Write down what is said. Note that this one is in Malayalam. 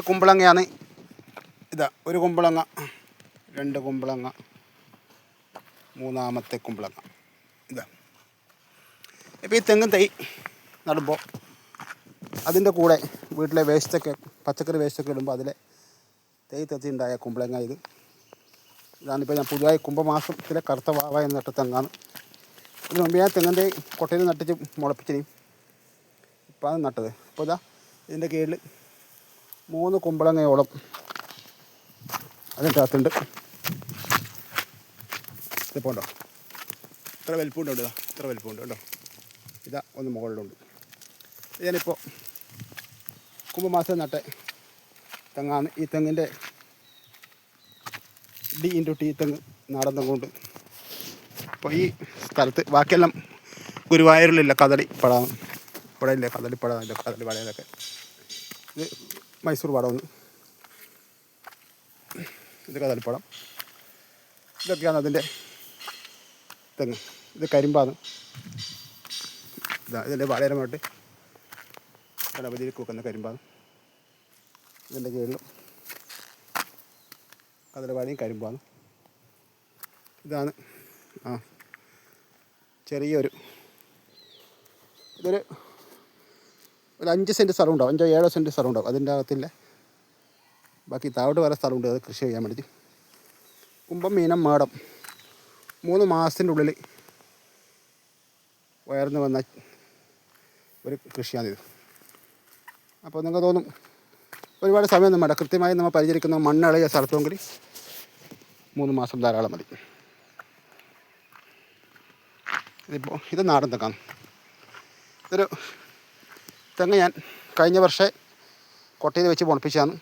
കുമ്പളങ്ങയാണ്. ഇതാ ഒരു കുമ്പളങ്ങ, 2 കുമ്പളങ്ങ, 3-ാമത്തെ കുമ്പളങ്ങ. ഇതാ ഇപ്പോൾ ഈ തെങ്ങും തൈ നടുമ്പോൾ അതിൻ്റെ കൂടെ വീട്ടിലെ വേസ്റ്റൊക്കെ, പച്ചക്കറി വേസ്റ്റൊക്കെ ഇടുമ്പോൾ അതിലെ തൈ തെത്തിയുണ്ടായ കുമ്പളങ്ങ ഇത്. ഇതാണിപ്പോൾ ഞാൻ പുതുതായി കുംഭമാസത്തിലെ കറുത്ത വാവ എന്ന് നട്ട തെങ്ങാണ്. ഇതിന് മുമ്പ് ഞാൻ തെങ്ങിൻ തൈ കൊട്ടയിൽ നട്ടിച്ച് മുളപ്പിച്ചിനി. ഇപ്പോൾ അത് നട്ടത്. അപ്പോൾ ഇതാ ഇതിൻ്റെ കീഴിൽ 3 കുമ്പളങ്ങയോളം അതിനകത്തുണ്ട്. ഇതിപ്പോൾ ഉണ്ടോ, ഇത്ര വലിപ്പമുണ്ട്. ഇതാ ഇത്ര വലിപ്പമുണ്ട് കേട്ടോ. ഇതാ ഒന്ന് മുകളിലുണ്ട്. ഞാനിപ്പോൾ കുംഭമാസം നട്ട തെങ്ങാണ്. ഈ തെങ്ങിൻ്റെ D×T തെങ്ങ്, നാടൻ തെങ്ങുണ്ട്. അപ്പോൾ ഈ സ്ഥലത്ത് ബാക്കിയെല്ലാം ഗുരുവായൂരിലില്ല കദളിപ്പഴമാണ്. ഇവിടെ ഇല്ലേ കദളിപ്പഴം, ഇല്ല കദളി പഴയതൊക്കെ. ഇത് മൈസൂർ പഴമാണ്. ഇത് കദളിപ്പഴം. ഇതൊക്കെയാണ് അതിൻ്റെ തെങ്ങ്. ഇത് കരിമ്പാണ്. ഇതാ ഇതിൻ്റെ വളരമായിട്ട് ഗണപതിയിലേക്ക് വെക്കുന്ന കരിമ്പാണ്. ഇതിൻ്റെ കീഴിലും കദളിവാഴയും കരിമ്പാണ്. ഇതാണ് ചെറിയൊരു, ഇതൊരു 5 സെൻറ്റ് സ്ഥലം ഉണ്ടാവും, 5-7 സെൻറ്റ് സ്ഥലം ഉണ്ടാവും. അതിൻ്റെ അകത്തില്ല ബാക്കി താഴോട്ട് വേറെ സ്ഥലമുണ്ട്, അത് കൃഷി ചെയ്യാൻ വേണ്ടിയിട്ട്. കുംഭം, മീനം, മാടം 3 മാസത്തിൻ്റെ ഉള്ളിൽ ഉയർന്നു വന്ന ഒരു കൃഷിയാണിത്. അപ്പോൾ നിങ്ങൾക്ക് തോന്നും ഒരുപാട് സമയമൊന്നും വേണ്ട, കൃത്യമായി നമ്മൾ പരിചരിക്കുന്ന മണ്ണിളകിയ സ്ഥലത്തെങ്കിൽ 3 മാസം ധാരാളം മതി. ഇതിപ്പോൾ ഇത് നാടൻ തെങ്ങാണ്. ഇതൊരു തെങ്ങ് ഞാൻ കഴിഞ്ഞ വർഷം കൊട്ടയിൽ വെച്ച് പൊണപ്പിച്ചതാണ്.